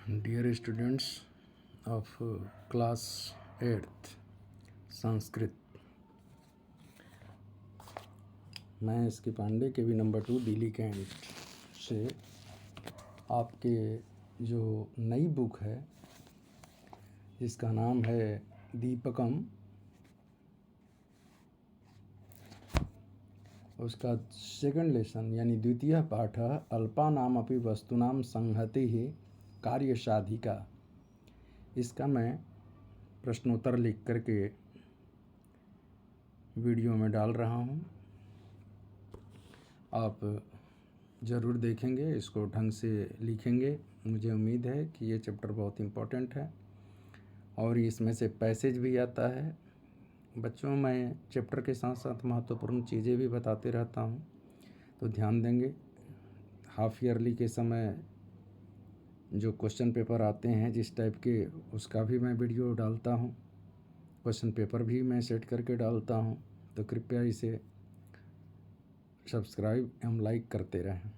Dear students of class 8th Sanskrit, मैं S के पांडे के भी नंबर 2 दिल्ली कैंट से आपके जो नई बुक है जिसका नाम है दीपकम, उसका सेकंड लेसन यानी द्वितीय पाठ अल्पानाम अपि वस्तूनाम संहतिः कार्यसाधिका, इसका मैं प्रश्नोत्तर लिख करके वीडियो में डाल रहा हूँ। आप ज़रूर देखेंगे, इसको ढंग से लिखेंगे। मुझे उम्मीद है कि ये चैप्टर बहुत इम्पोर्टेंट है और इसमें से पैसेज भी आता है। बच्चों, मैं चैप्टर के साथ साथ महत्वपूर्ण चीज़ें भी बताते रहता हूँ, तो ध्यान देंगे। हाफ ईयरली के समय जो क्वेश्चन पेपर आते हैं जिस टाइप के, उसका भी मैं वीडियो डालता हूँ, क्वेश्चन पेपर भी मैं सेट करके डालता हूँ, तो कृपया इसे सब्सक्राइब एवं लाइक करते रहें।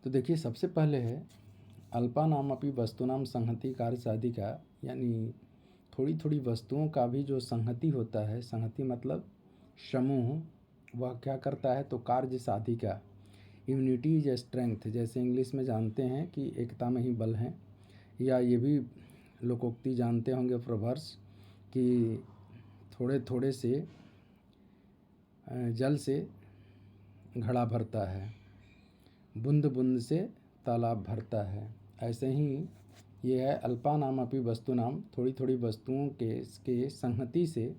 तो देखिए, सबसे पहले है अल्पानाम अपि वस्तुनाम संहति कार्यसाधिका, यानी थोड़ी थोड़ी वस्तुओं का भी जो संहति होता है, संहति मतलब समूह, वह क्या करता है तो कार्य साधिका। यूनिटी इज स्ट्रेंथ, जैसे इंग्लिश में जानते हैं कि एकता में ही बल है, या ये भी लोकोक्ति जानते होंगे प्रोवर्ब्स कि थोड़े थोड़े से जल से घड़ा भरता है, बूंद बूंद से तालाब भरता है। ऐसे ही ये है अल्पानाम अपि वस्तुनाम, थोड़ी थोड़ी वस्तुओं के संहति से,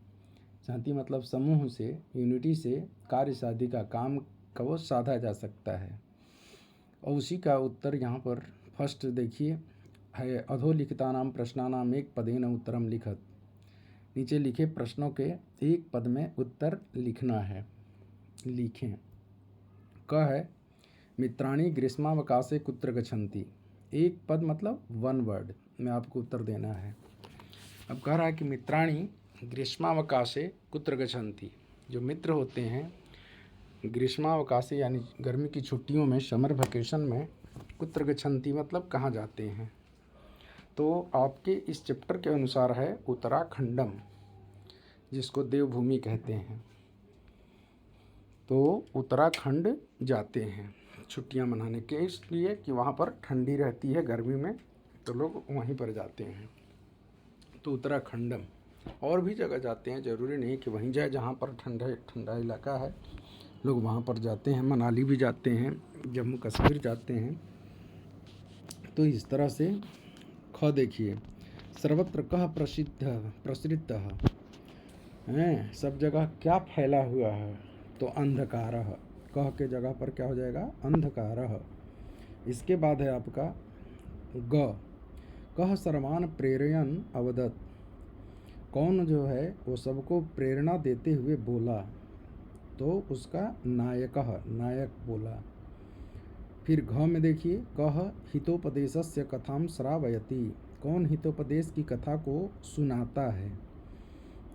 संहति मतलब समूह से, यूनिटी से कार्य साधिका, काम का वो साधा जा सकता है। और उसी का उत्तर यहाँ पर फर्स्ट देखिए है, अधोलिखितानाम प्रश्नानाम एक पदेन उत्तरम लिखत। नीचे लिखे प्रश्नों के एक पद में उत्तर लिखना है, लिखें। क है मित्राणि ग्रीष्मावकाशे कुत्र गच्छन्ति, एक पद मतलब वन वर्ड में आपको उत्तर देना है। अब कह रहा है कि मित्राणि ग्रीष्मावकाशे कुत्र गच्छन्ति, जो मित्र होते हैं ग्रीष्मावकाशे यानी गर्मी की छुट्टियों में, समर वेकेशन में, कुत्र गच्छन्ति मतलब कहाँ जाते हैं। तो आपके इस चैप्टर के अनुसार है उत्तराखंडम, जिसको देवभूमि कहते हैं। तो उत्तराखंड जाते हैं छुट्टियां मनाने के, इसलिए कि वहाँ पर ठंडी रहती है गर्मी में, तो लोग वहीं पर जाते हैं। तो उत्तराखंडम, और भी जगह जाते हैं, ज़रूरी नहीं कि वहीं जाए जहाँ पर ठंडा इलाका है, लोग वहाँ पर जाते हैं। मनाली भी जाते हैं, जम्मू कश्मीर जाते हैं। तो इस तरह से ख देखिए, सर्वत्र कह प्रसृत हैं, सब जगह क्या फैला हुआ है तो अंधकार। कह के जगह पर क्या हो जाएगा अंधकार। इसके बाद है आपका ग, कह सर्वान प्रेरयन अवदत, कौन जो है वो सबको प्रेरणा देते हुए बोला, तो उसका नायक बोला। फिर घ में देखिए, कह हितोपदेशस्य कथाम श्रावयति, कौन हितोपदेश की कथा को सुनाता है,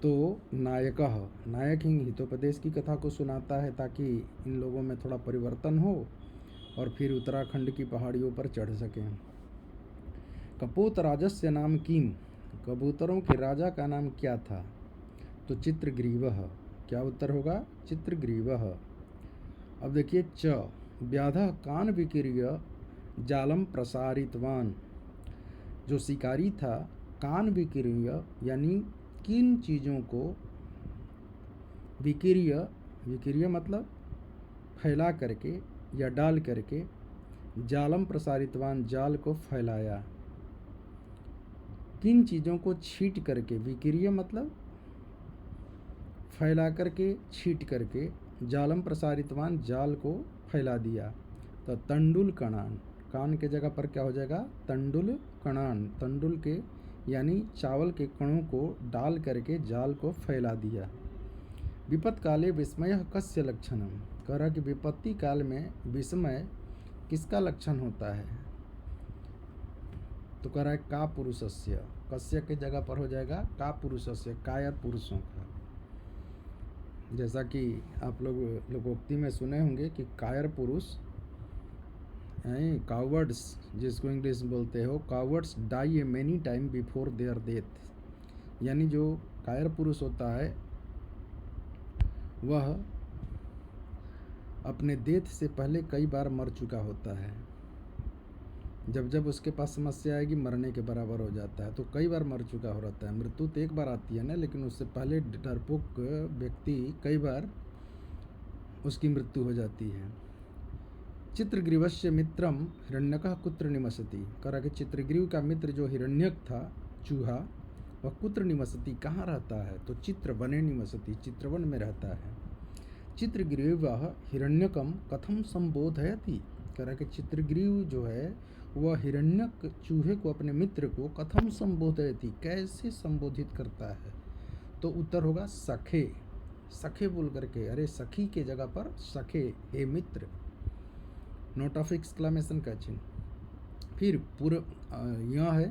तो नायक ही हितोपदेश की कथा को सुनाता है, ताकि इन लोगों में थोड़ा परिवर्तन हो और फिर उत्तराखंड की पहाड़ियों पर चढ़ सकें। कपूत राजस्य नाम किम, कबूतरों के राजा का नाम क्या था, तो चित्रग्रीवः, क्या उत्तर होगा चित्रग्रीवः। अब देखिए च, व्याधः कान विकीर्य जालम प्रसारितवान, जो शिकारी था कान विकीर्य यानी किन चीज़ों को, विकीर्य मतलब फैला करके या डाल करके, जालम प्रसारितवान जाल को फैलाया, किन चीज़ों को छीट करके, विकीर्य मतलब फैला करके, छीट करके, जालम प्रसारितवान जाल को फैला दिया। तो तंडुल कणान, कान के जगह पर क्या हो जाएगा तंडुल कणान, तंडुल के यानी चावल के कणों को डाल करके जाल को फैला दिया। विपत काले विस्मय कस्य लक्षणम, कह रहा कि विपत्ति काल में विस्मय किसका लक्षण होता है, तो कह रहा है का पुरुषस्य, कस्य के जगह पर हो जाएगा का पुरुषस्य, कायर पुरुषों का। जैसा कि आप लोग लोकोक्ति में सुने होंगे कि कायर पुरुष कावर्ड्स जिसको इंग्लिश में बोलते हो, cowards die a many time before their death. यानी जो कायर पुरुष होता है वह अपने डेथ से पहले कई बार मर चुका होता है। जब जब उसके पास समस्या आएगी मरने के बराबर हो जाता है, तो कई बार मर चुका हो रहता है। मृत्यु तो एक बार आती है ना, लेकिन उससे पहले डरपोक व्यक्ति कई बार उसकी मृत्यु हो जाती है। चित्रग्रीवस्य मित्रम हिरण्यकः कुत्र निवसति। करा कि चित्रग्रीव का मित्र जो हिरण्यक था, चूहा, वह कुत्र निवसति, कहाँ रहता है? तो चित्रवने निवसति, चित्रवन में रहता है। चित्रग्रीव हिरण्यकम कथम संबोधयति। करा कि चित्रग्रीव जो है वह हिरण्यक चूहे को, अपने मित्र को, कथम संबोधयति, कैसे संबोधित करता है? तो उत्तर होगा सखे। सखे बोल करके, अरे सखी के जगह पर सखे, हे मित्र, नोट ऑफ एक्सक्लेमेशन का चिन्ह। फिर यह है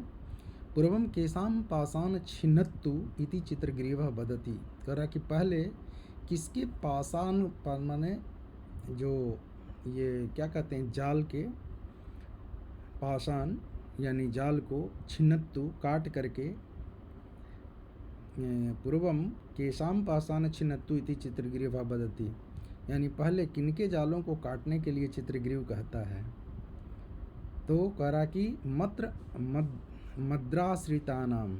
पूर्वम केशाम पाषाण छिन्नत्तु इति चित्रग्रीवः वदति। करा कि पहले किसके पाषाण, माने जो ये क्या कहते हैं, जाल के पाषाण यानी जाल को, छिन्नत्तु काट करके, पूर्वम केशाम पाषाण छिन्नत्तु इति चित्रग्रीवः वदति, यानी पहले किनके जालों को काटने के लिए चित्रग्रीव कहता है? तो करा कि मद्राश्रितानाम।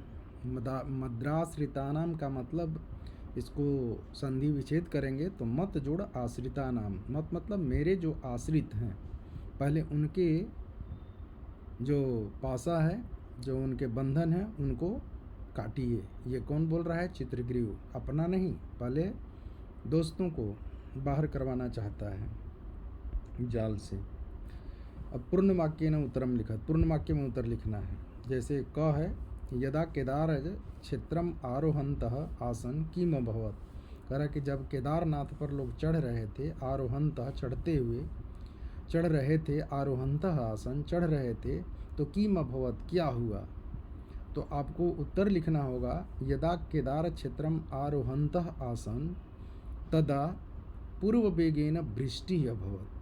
मद्राश्रितानाम का मतलब, इसको संधि विच्छेद करेंगे तो मत जोड़ आश्रितानाम। मत मतलब मेरे जो आश्रित हैं, पहले उनके जो पासा है, जो उनके बंधन है, उनको काटिए। ये कौन बोल रहा है? चित्रग्रीव, अपना नहीं, पहले दोस्तों को बाहर करवाना चाहता है जाल से। अब पूर्ण वाक्य न उत्तरम लिखा, पूर्ण वाक्य में उत्तर लिखना है। जैसे क है, यदा केदारज क्षेत्रम आरोहंतः आसन किम अभवत्। करा कि जब केदारनाथ पर लोग चढ़ रहे थे, आरोहंतः चढ़ते हुए, चढ़ रहे थे, आरोहंतः आसन चढ़ रहे थे, तो किम अभवत् क्या हुआ? तो आपको उत्तर लिखना होगा, यदा केदार क्षेत्रम आरोहंतः आसन तदा पूर्व वेगेन वृष्टि अभवत्।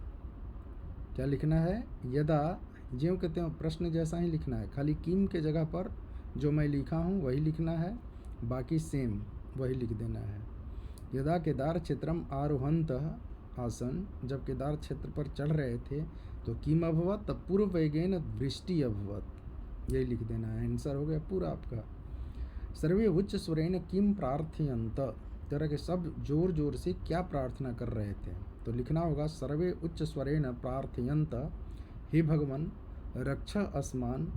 क्या लिखना है? यदा, ज्यों कहते हैं प्रश्न जैसा ही लिखना है, खाली किम के जगह पर जो मैं लिखा हूँ वही लिखना है, बाकी सेम वही लिख देना है। यदा केदार क्षेत्रम आरोहंतः आसन, जब केदार क्षेत्र पर चढ़ रहे थे, तो किम अभवत्, तब पूर्व वेगेन वृष्टि अभवत्, यही लिख देना है। आंसर हो गया पूरा आपका। सर्वे उच्च स्वरेण किम प्रार्थयन्त। तरह के सब जोर जोर से क्या प्रार्थना कर रहे थे? तो लिखना होगा सर्वे उच्च स्वरेण प्रार्थयन्त, हे भगवान रक्ष अस्मान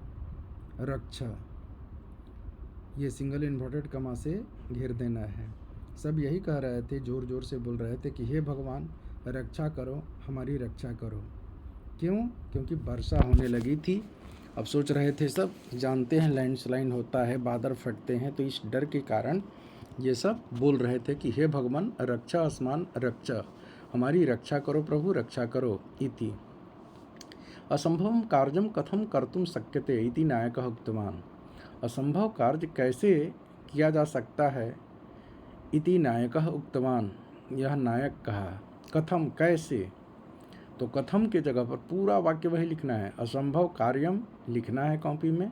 रक्ष। ये सिंगल इन्वर्टेड कमा से घेर देना है। सब यही कह रहे थे, जोर जोर से बोल रहे थे कि हे भगवान रक्षा करो, हमारी रक्षा करो। क्यों? क्योंकि वर्षा होने लगी थी। अब सोच रहे थे सब, जानते हैं लैंडस्लाइड होता है, बादल फटते हैं, तो इस डर के कारण ये सब बोल रहे थे कि हे भगवान रक्षा अस्मान रक्षा, हमारी रक्षा करो प्रभु, रक्षा करो। इति असंभवं कार्यं कथं कर्तुं शक्यते इति नायकः उक्तवान्। असंभव कार्य कैसे किया जा सकता है? इति नायकः उक्तवान्, यह नायक कहा। कथम, कैसे? तो कथम के जगह पर पूरा वाक्य वही लिखना है, असंभव कार्यम लिखना है कॉपी में,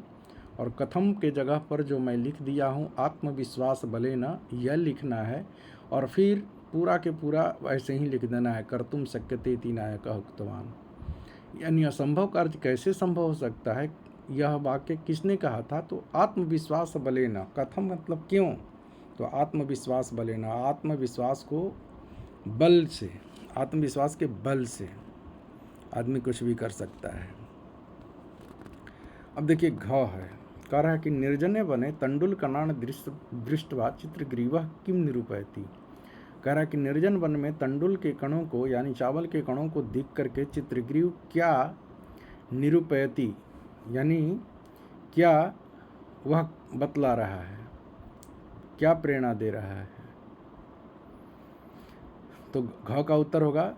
और कथम के जगह पर जो मैं लिख दिया हूँ आत्मविश्वास बलेना, यह लिखना है, और फिर पूरा के पूरा वैसे ही लिख देना है, कर्तुम शक्यते इति नायकः उक्तवान्। यानी असंभव कार्य कैसे संभव हो सकता है, यह वाक्य किसने कहा था? तो आत्मविश्वास बलेना। कथम मतलब क्यों? तो आत्मविश्वास बलेना, आत्मविश्वास को बल से, आत्मविश्वास के बल से आदमी कुछ भी कर सकता है। अब देखिए घ है, कह रहा है कि निर्जने वने तंडुल कणान दृष्टवा चित्रग्रीवः किम निरूपयति। कह रहा है कि निर्जन वन में तंडुल के कणों को, यानी चावल के कणों को देख करके चित्रग्रीव क्या निरूपयति, यानी क्या वह बतला रहा है, क्या प्रेरणा दे रहा है? तो घ का उत्तर होगा,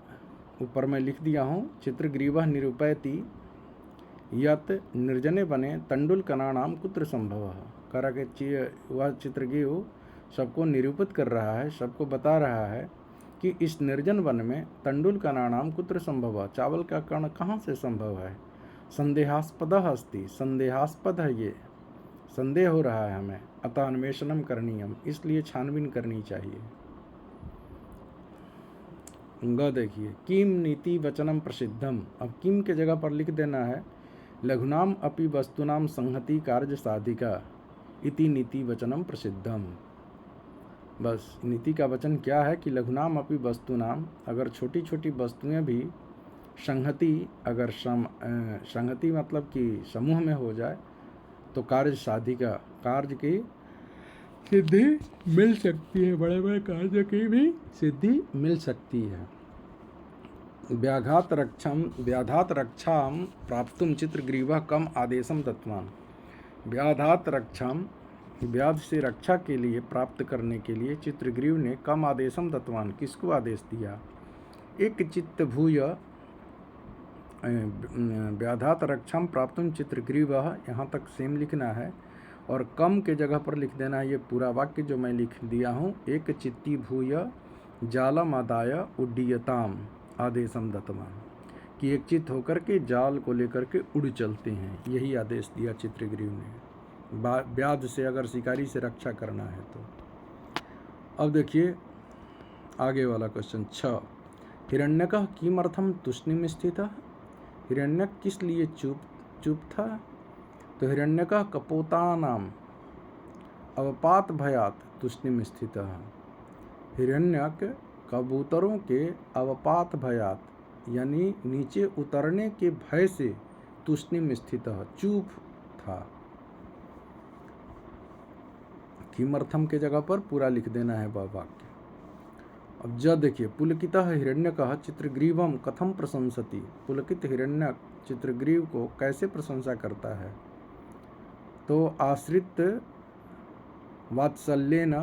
ऊपर मैं लिख दिया हूँ, चित्रग्रीवः निरूपयति यत् निर्जने वने तंडुल कणानाम कुत्र संभवः। कह रहा कि वह चित्रग्रीव सबको निरूपित कर रहा है, सबको बता रहा है कि इस निर्जन वन में तंडुलकराणाम कुत्र संभव, चावल का कण कहाँ से संभव है। संदेहास्पद अस्ति, संदेहास्पद है ये, संदेह हो रहा है हमें। अतः अन्वेषणम करणीयम, इसलिए छानबीन करनी चाहिए। ग देखिए, किम नीति वचनम प्रसिद्धम, अब किम के जगह पर लिख देना है लघुनाम अपि वस्तुनाम संहति कार्य साधिका इति नीति वचनम प्रसिद्धम। बस नीति का वचन क्या है कि लघुनाम अपि वस्तुनाम, अगर छोटी छोटी वस्तुएं भी संहति, अगर संहति मतलब कि समूह में हो जाए तो कार्य साधिका, कार्य की सिद्धि मिल सकती है, बड़े बड़े कार्य की भी सिद्धि मिल सकती है। व्याघात रक्षाम प्राप्तुम चित्रग्रीवः कम आदेशम दत्तवान। व्याधात रक्षाम, व्याध से रक्षा के लिए, प्राप्त करने के लिए चित्रग्रीव ने कम आदेशम दत्तवान, किसको आदेश दिया। एक चित्त भूय, व्याधात रक्षाम प्राप्तुम चित्रग्रीवः, यहाँ तक सेम लिखना है और कम के जगह पर लिख देना है ये पूरा वाक्य जो मैं लिख दिया हूँ। एक चित्ती भूय जालम आदाय उड्डीयताम आदेशम दत्तवान, कि एक चित्त होकर के जाल को लेकर के उड़ चलते हैं, यही आदेश दिया चित्रग्रीव ने, व्याध से, अगर शिकारी से रक्षा करना है तो। अब देखिए आगे वाला क्वेश्चन 6, हिरण्यकः किमर्थम तूष्णीम स्थितः, हिरण्यक किस लिए चुप था। तो हिरण्यकः कपोतानाम अवपात भयात तूष्णीम स्थितः, हिरण्यक कबूतरों के अवपात भयात यानी नीचे उतरने के भय से तूष्णीम स्थितः चुप था। किमर्थम के जगह पर पूरा लिख देना है वह वाक्य। अब ज देखिए, पुलकितः हिरण्यकः चित्रग्रीवम कथम प्रशंसति, पुलकित हिरण्यक चित्रग्रीव को कैसे प्रशंसा करता है। तो आश्रित वात्सल्येन,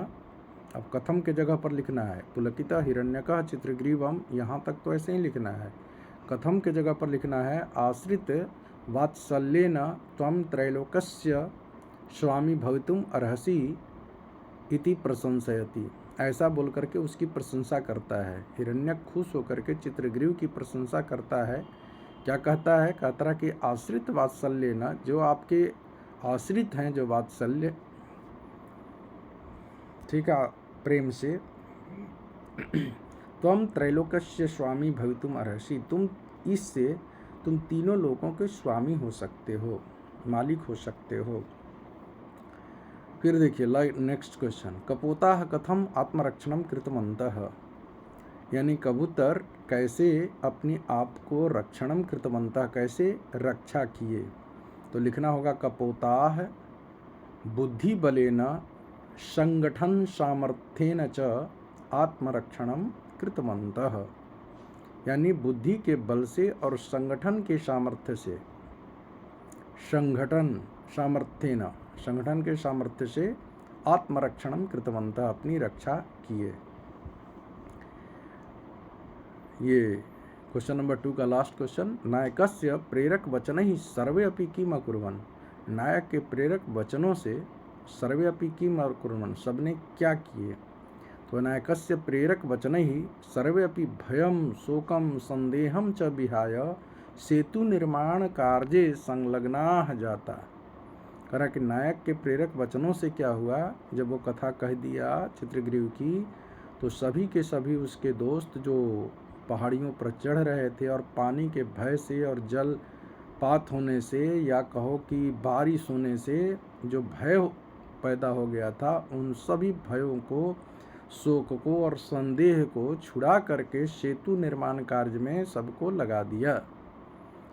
अब कथम के जगह पर लिखना है पुलकितः हिरण्यकः चित्रग्रीवम, यहाँ तक तो ऐसे ही लिखना है। कथम के जगह पर लिखना है आश्रित वात्सल्येन त्वं त्रैलोक्यस्य स्वामी भवितुम अर्हसि इति प्रशंसयति, ऐसा बोल करके उसकी प्रशंसा करता है। हिरण्यक खुश होकर के चित्रग्रीव की प्रशंसा करता है। क्या कहता है, कहता है कि आश्रित वात्सल्येन, जो आपके आश्रित हैं, जो वात्सल्य, ठीक है, प्रेम से, त्वं त्रैलोक्यस्य स्वामी भवितुम अर्हसि, तुम इससे तुम तीनों लोगों के स्वामी हो सकते हो, मालिक हो सकते हो। फिर देखिए नेक्स्ट क्वेश्चन, कपोताः कथम आत्मरक्षणम कृतवन्तः, यानी कबूतर कैसे अपने आप को रक्षणम कृतवन्तः, कैसे रक्षा किए। तो लिखना होगा कपोताः बुद्धि बलेन संगठन सामर्थ्येन च आत्मरक्षणम कृतवन्तः, यानी बुद्धि के बल से और संगठन के सामर्थ्य से, संगठन के सामर्थ्य से आत्मरक्षणम कृतवन्तः, अपनी रक्षा किए। ये क्वेश्चन नंबर 2 का लास्ट क्वेश्चन, नायकस्य प्रेरक वचनैः सर्वे अपि किम अकुर्वन्, नायक के प्रेरक वचनों से सर्वे अपि किम अकुर्वन्, सबने क्या किए। तो नायकस्य प्रेरक वचनैः सर्वे अपि भयं शोकं संदेहं च विहाय सेतु निर्माण कार्ये संलग्नाः जाता। कहा कि नायक के प्रेरक वचनों से क्या हुआ, जब वो कथा कह दिया चित्रग्रीव की, तो सभी के सभी उसके दोस्त जो पहाड़ियों पर चढ़ रहे थे और पानी के भय से और जलपात होने से, या कहो कि बारिश होने से जो भय पैदा हो गया था, उन सभी भयों को, शोक को और संदेह को छुड़ा करके सेतु निर्माण कार्य में सबको लगा दिया।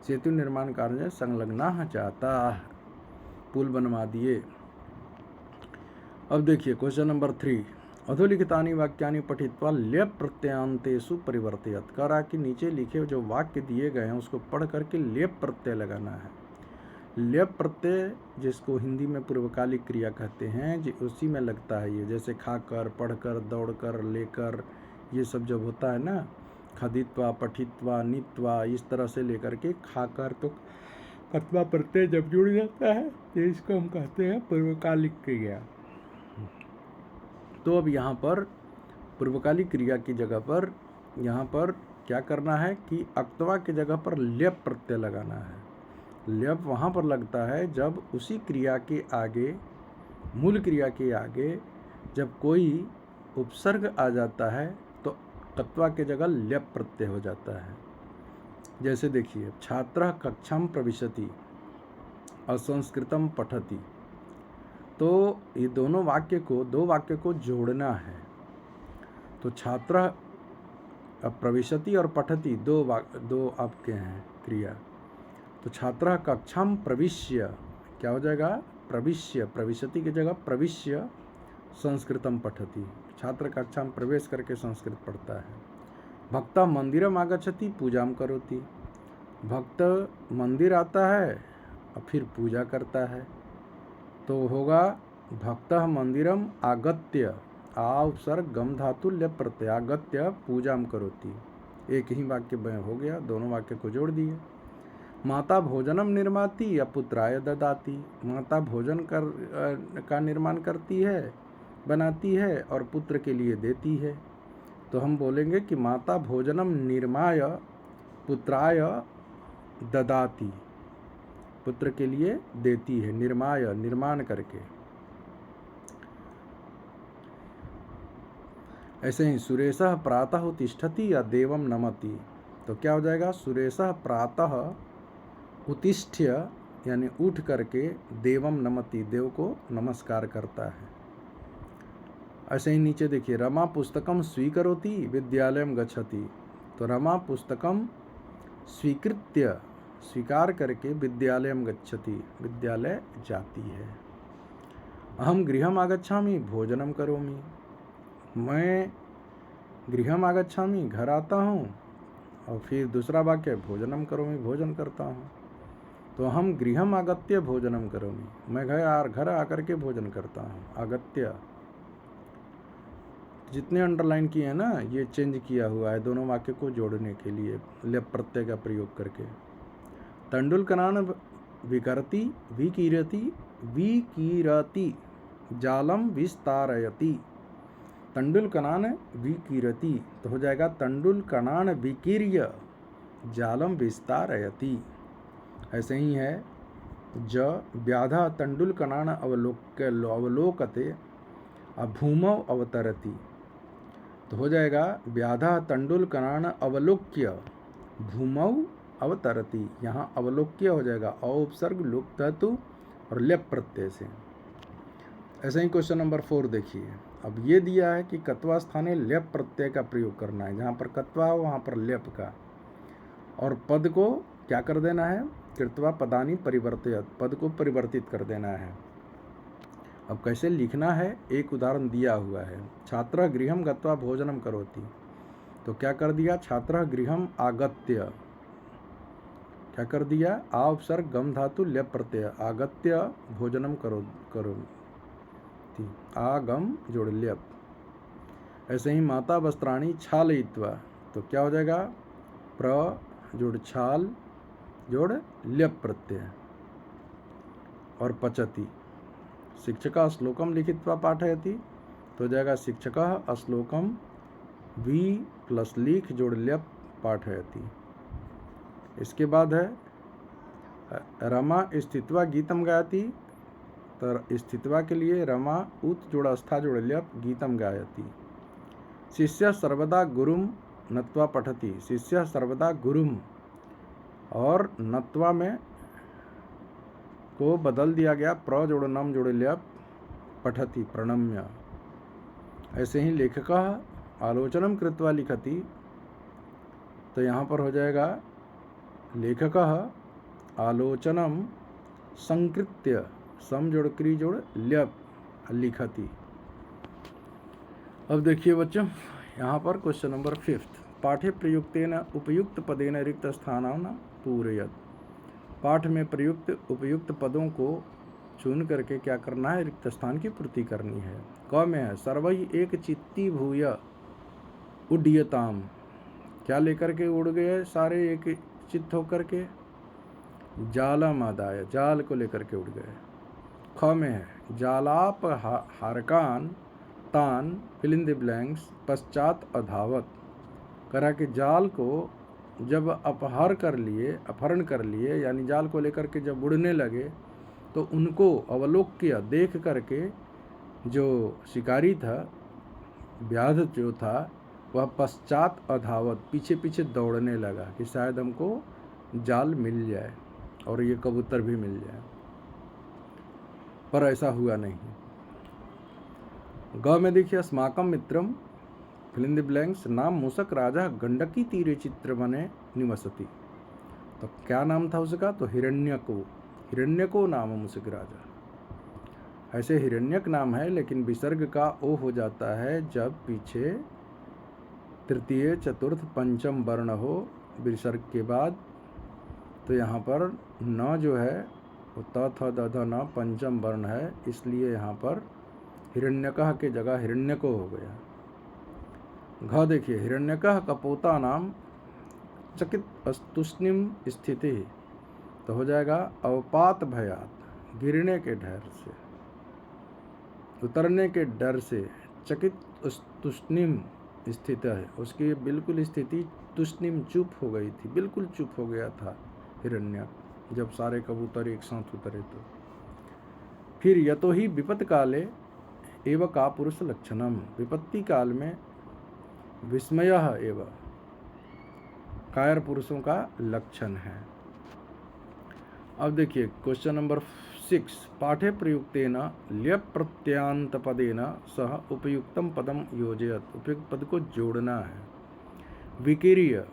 सेतु निर्माण कार्य में संलग्ना चाहता, पुल बनवा दिए। अब देखिए क्वेश्चन नंबर 3, अधोलिखितानि वाक्यानि पठित्वा लेप प्रत्ययांतेषु परिवर्तयत, कह रहा कि नीचे लिखे जो वाक्य दिए गए हैं उसको पढ़ करके लेप प्रत्यय लगाना है। लेप प्रत्यय जिसको हिंदी में पूर्वकालिक क्रिया कहते हैं, उसी में लगता है ये, जैसे खाकर, पढ़कर, दौड़कर, लेकर, ये सब जब होता है ना, खदित्वा, पठित्वा, नीत्वा, इस तरह से लेकर के खाकर, तो कत्वा प्रत्यय जब जुड़ जाता है तो इसको हम कहते हैं पूर्वकालिक क्रिया। तो अब यहाँ पर पूर्वकाली क्रिया की जगह पर यहाँ पर क्या करना है कि अक्तवा की जगह पर ल्यप प्रत्यय लगाना है। ल्यप वहाँ पर लगता है जब उसी क्रिया के आगे, मूल क्रिया के आगे जब कोई उपसर्ग आ जाता है तो कत्वा के जगह ल्यप प्रत्यय हो जाता है। जैसे देखिए, छात्रः कक्षां प्रविशति, असंस्कृतम पठति। तो ये दो वाक्य को जोड़ना है। तो छात्रः प्रविशति और पठति दो आपके हैं क्रिया। तो छात्रः कक्षां प्रविश्य क्या हो जाएगा? प्रविश्य, प्रविशति की जगह प्रविश्य संस्कृतम पठति। छात्र कक्षा में प्रवेश करके संस्कृत पढ़ता है। भक्तः मंदिरम आगच्छति पूजाम करोति। भक्त मंदिर आता है और फिर पूजा करता है। तो होगा भक्तः मंदिरम आगत्य, आ उपसर्ग गम धातु ल्यप प्रत्यय, आगत्य पूजाम करोति। एक ही वाक्य हो गया, दोनों वाक्य को जोड़ दिए। माता भोजनम निर्माति या पुत्राय ददाति। माता भोजन का निर्माण करती है, बनाती है और पुत्र के लिए देती है। तो हम बोलेंगे कि माता भोजनम निर्माय पुत्राय ददाति, पुत्र के लिए देती है, निर्माय निर्माण करके। ऐसे ही सुरेशः प्रातः उत्तिष्ठति या देवम नमति। तो क्या हो जाएगा? सुरेशः प्रातः उत्तिष्ठ्य यानी उठ करके देवम नमति, देव को नमस्कार करता है। ऐसे ही नीचे देखिए, रमा पुस्तकम स्वीकरोति विद्यालयम गच्छति। तो रमा पुस्तकम स्वीकृत्य, स्वीकार करके विद्यालयम गच्छति, विद्यालय जाती है। अहम गृहम आगच्छामि भोजनम करोमि। मैं गृहम आगच्छामि, घर आता हूँ, और फिर दूसरा वाक्य भोजनम करोमि, भोजन करता हूँ। तो हम गृहम आगत्य भोजनम करोमि, मैं घर आकर के भोजन करता हूँ। आगत्य जितने अंडरलाइन किए हैं ना, ये चेंज किया हुआ है दोनों वाक्य को जोड़ने के लिए ल्यप प्रत्यय का प्रयोग करके। तंडुलकनान विकरति विकीरति जालम विस्तारयति। तंडुलकनान विकीरति तो हो जाएगा तंडुलकनान विकीर्य जालम विस्तारयति। ऐसे ही है, ज व्याधा तंडुलकनान अवलोकते भूमौ अवतरति। तो हो जाएगा व्याधा तंडुलकनान अवलोक्य भूमौ अवतरति। यहाँ अवलोक्य हो जाएगा औपसर्ग लुक धातु और ल्यप प्रत्यय से। ऐसे ही क्वेश्चन नंबर 4 देखिए। अब ये दिया है कि कत्वा स्थाने ल्यप प्रत्यय का प्रयोग करना है। जहाँ पर कत्वा हो वहाँ पर ल्यप का, और पद को क्या कर देना है? कृत्वा पदानि परिवर्तयत्, पद को परिवर्तित कर देना है। अब कैसे लिखना है, एक उदाहरण दिया हुआ है। छात्रः गृहं गत्वा भोजनम करोति। तो क्या कर दिया? छात्रः गृहं आगत्य, क्या कर दिया? आ उपसर्ग गम धातु ल्यप प्रत्यय, आगत्य भोजनम करोति, आ गम जोड़ ल्यप। ऐसे ही माता वस्त्राणि क्षालयित्वा। तो क्या हो जाएगा? प्र जोड़ छाल जोड़ ल्यप प्रत्यय और पचति। शिक्षकः श्लोकम लिखित्वा पाठयति। तो हो जाएगा शिक्षकः श्लोकम वी प्लस लिख जोड़ ल्यप पाठयति। इसके बाद है रमा स्थित्वा गीतम गायति। तो स्थित्वा के लिए रमा उत जोड़ अस्था जोड़ ल्यप गीतम गायति। शिष्य सर्वदा गुरुम नत्वा पठति। शिष्य सर्वदा गुरुम और नत्वा में को बदल दिया गया, प्र जोड़ नम जोड़ ल्यप पठति प्रणम्य। ऐसे ही लेखकः आलोचनम कृत्वा लिखति। तो यहाँ पर हो जाएगा लेखकः आलोचनम संकृत्य, सम जोड़ क्री जोड़ ल्यप लिखति। अब देखिए बच्चों, यहाँ पर क्वेश्चन नंबर 5, पाठे प्रयुक्तेन उपयुक्त पदेन रिक्त स्थानान् पूरयत्। पाठ में प्रयुक्त उपयुक्त पदों को चुन करके क्या करना है? रिक्त स्थान की पूर्ति करनी है। क में है सर्वै एक चित्ती भूय उड्डयताम। क्या लेकर के उड़ गए सारे एक चित्त होकर के? जालम आदाय, जाल को लेकर के उड़ गए। ख में है जालाप हारकान तान फिल इन द ब्लैंक्स पश्चात अधावत, करा कि जाल को जब अपहरण कर लिए यानी जाल को लेकर के जब उड़ने लगे तो उनको अवलोक्य देख करके जो शिकारी था, व्याध जो था, वह पश्चात अधावत पीछे पीछे दौड़ने लगा कि शायद हमको जाल मिल जाए और ये कबूतर भी मिल जाए, पर ऐसा हुआ नहीं। ग में देखिए अस्माकम मित्रम फिल इन द ब्लैंक्स नाम मूषक राजा गंडकी तीरे चित्र बने निवसती। तो क्या नाम था उसका? तो हिरण्यको नाम मूषक राजा। ऐसे हिरण्यक नाम है, लेकिन विसर्ग का ओ हो जाता है जब पीछे तृतीय चतुर्थ पंचम वर्ण हो विसर्ग के बाद। तो यहाँ पर न जो है वो त थ द ध न पंचम वर्ण है, इसलिए यहाँ पर हिरण्यकः के जगह हिरण्यको हो गया। घ देखिए हिरण्यकः का पोता नाम चकित अस्तुष्णिम स्थिति, तो हो जाएगा अवपात भयात, गिरने के डर से, उतरने के डर से चकित तुष्णिम स्थित है, उसकी बिल्कुल स्थिति तुष्णिम चुप हो गई थी, बिल्कुल चुप हो गया था हिरण्यक जब सारे कबूतर एक साथ उतरे। तो फिर यतो ही विपत्त काले एव का पुरुष लक्षणम, विपत्ति काल में विस्मयः एव कायर पुरुषों का लक्षण है। अब देखिए क्वेश्चन नंबर 6, पाठे प्रयुक्तेन ल्यप प्रत्यांत पदेन सह उपयुक्तम पदम योजयत, उपयुक्त पद को जोड़ना है। विकीर्य,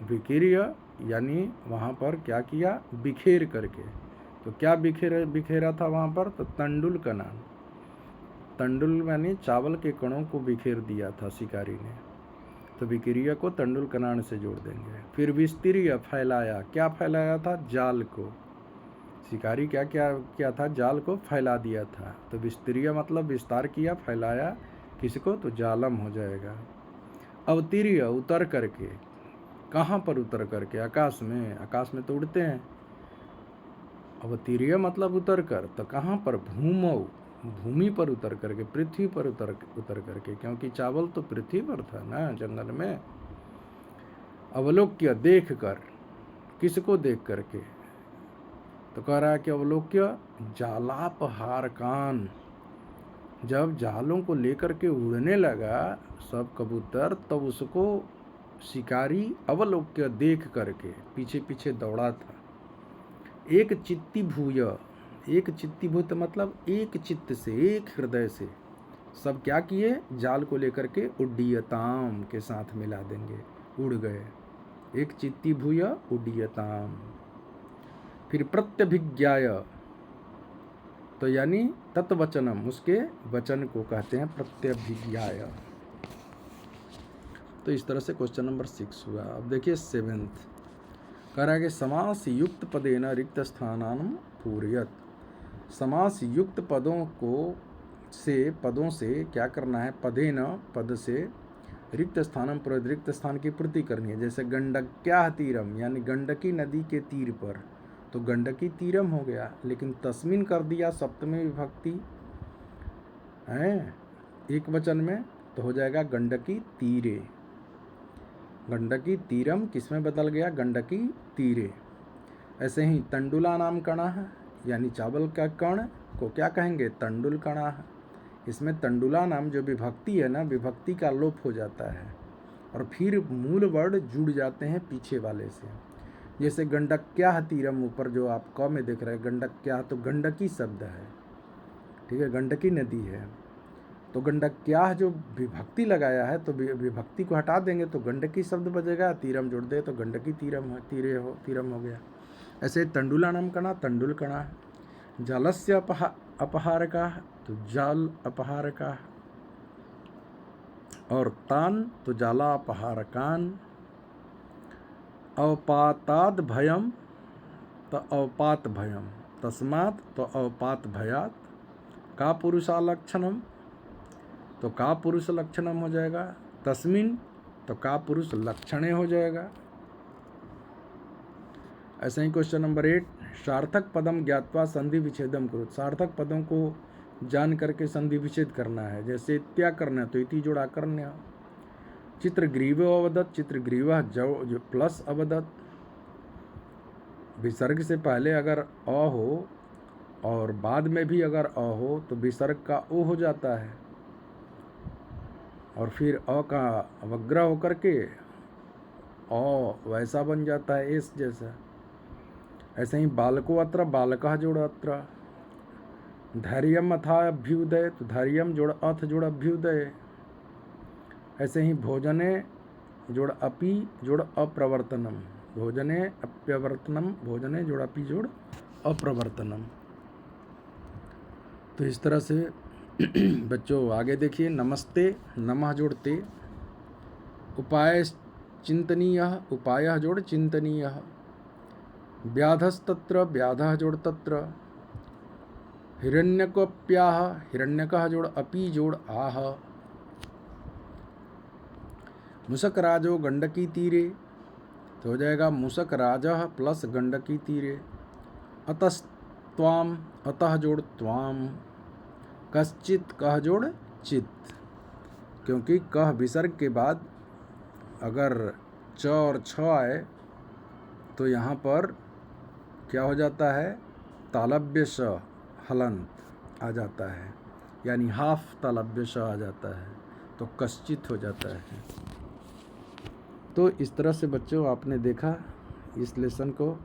विकीर्य यानी वहाँ पर क्या किया? बिखेर करके। तो क्या बिखेरा था वहाँ पर? तो तंडुल कनान, तंडुल यानी चावल के कणों को बिखेर दिया था शिकारी ने, तो विकीर्य को तंडुल कनान से जोड़ देंगे। फिर विस्तीर्य, फैलाया, क्या फैलाया था? जाल को। शिकारी क्या क्या था? जाल को फैला दिया था। तो विस्तीर्य मतलब विस्तार किया, फैलाया किसको? तो जालम हो जाएगा। अवतीर्य, उतर करके, कहाँ पर उतर करके? आकाश में, आकाश में तो उड़ते हैं। अवतीर्य मतलब उतर कर, तो कहाँ पर? भूमौ, भूमि पर उतर करके, पृथ्वी पर उतर करके, क्योंकि चावल तो पृथ्वी पर था ना, जंगल में। अवलोक्य, देख कर, किसको देख करके? तो कह रहा है कि अवलोक्य जालापहार कान, जब जालों को लेकर के उड़ने लगा सब कबूतर, तब उसको शिकारी अवलोक्य देख करके पीछे पीछे दौड़ा था। एक चित्ती भूय, एक चित्ती भूत मतलब एक चित्त से, एक हृदय से सब क्या किए? जाल को लेकर के उड्डीयताम के साथ मिला देंगे, उड़ गए। एक चित्ती भूय उड्डीयताम। फिर प्रत्यभिज्ञाय, तो यानी तत्वचनम, उसके वचन को कहते हैं प्रत्यभिज्ञाय। तो इस तरह से क्वेश्चन नंबर 6 हुआ। अब देखिए 7th, कह रहा है कि समास युक्त पदेन रिक्त स्थानान पूर्यत, समास युक्त पदों से क्या करना है? पदेन, पद से, रिक्त स्थानम पूर्यत, रिक्त स्थान की पूर्ति करनी है। जैसे गंडक्या तीरम यानी गंडकी नदी के तीर पर, तो गंडकी तीरम हो गया, लेकिन तस्मिन कर दिया सप्तमी विभक्ति है एक वचन में, तो हो जाएगा गंडकी तीरे। गंडकी तीरम किसमें बदल गया? गंडकी तीरे। ऐसे ही तंडुला नाम कणा है, यानी चावल का कण को क्या कहेंगे? तंडुल कणा है। इसमें तंडुला नाम जो विभक्ति है ना, विभक्ति का लोप हो जाता है और फिर मूल वर्ड जुड़ जाते हैं पीछे वाले से। जैसे गंडक्या तीरम, ऊपर जो आप क में देख रहे हैं गंडक्या, तो गंडकी शब्द है, ठीक है, गंडकी नदी है। तो गंडक्या जो विभक्ति लगाया है, तो विभक्ति को हटा देंगे तो गंडकी शब्द बचेगा, तीरम जोड़ दे तो गंडकी तीरम हो गया। ऐसे तंडुला नाम कणा, तंडुल कणा। जलस्य अपहारका, तो जाल अपहारका। और तान, तो जाला अपहारकान। अवपाताद भयम, तो अवपात भयम। तस्मात्, तो अवपात भयात। का पुरुषा लक्षणम, तो का पुरुष लक्षणम हो जाएगा। तस्मिन, तो का पुरुष लक्षणे हो जाएगा। ऐसे ही क्वेश्चन नंबर 8, सार्थक पदम ज्ञात्वा संधि विच्छेदम करो, सार्थक पदों को जान करके संधि विच्छेद करना है। जैसे त्या करना तो इति जोड़ आकर्ण्य। चित्रग्रीवो अवदत्, चित्रग्रीवः जो प्लस अवदत्। विसर्ग से पहले अगर अ हो और बाद में भी अगर अ हो तो विसर्ग का ओ हो जाता है और फिर अ का अवग्रह होकर के अ वैसा बन जाता है एस जैसा। ऐसे ही बालको अत्र, बालकः जोड़ अत्र। धैर्यम अथा अभ्युदय तो धैर्यम जोड़ अथ जोड़ अभ्युदय। ऐसे ही भोजने जोड़ अपि जोड़ अप्रवर्तनम, भोजने अप्यवर्तनम, भोजने जोड़ अपि जोड़ अप्रवर्तनम। तो इस तरह से बच्चों आगे देखिए। नमस्ते, नमः जोड़ते। उपाय चिंतनीय, उपायः जोड़ चिंतनीय। व्याधस्तत्र, व्याधः जोड़ तत्र। हिरण्यकोऽप्याह, हिरण्यकः जोड़ अपि जोड़ आह। मूषक राजो गंडकी तीरे तो हो जाएगा मूषक राजः प्लस गंडकी तीरे। अतस्त्वाम, अतः जोड़ त्वाम। कश्चित, कह जोड़ चित, क्योंकि कह विसर्ग के बाद अगर च और छ आए तो यहाँ पर क्या हो जाता है, तालव्य श हलंत आ जाता है, यानी हाफ तालव्य श आ जाता है, तो कश्चित हो जाता है। तो इस तरह से बच्चों आपने देखा इस लेसन को,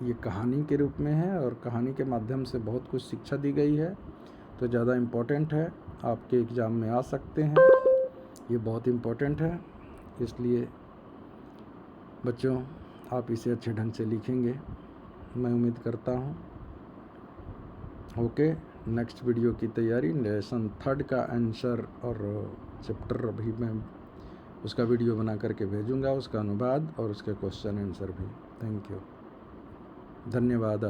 ये कहानी के रूप में है और कहानी के माध्यम से बहुत कुछ शिक्षा दी गई है, तो ज़्यादा इम्पोर्टेंट है, आपके एग्ज़ाम में आ सकते हैं, ये बहुत इम्पोर्टेंट है। इसलिए बच्चों आप इसे अच्छे ढंग से लिखेंगे, मैं उम्मीद करता हूँ। ओके, नेक्स्ट वीडियो की तैयारी, लेसन 3 का आंसर और चैप्टर अभी मैं उसका वीडियो बना करके भेजूंगा, उसका अनुवाद और उसके क्वेश्चन आंसर भी। थैंक यू, धन्यवाद।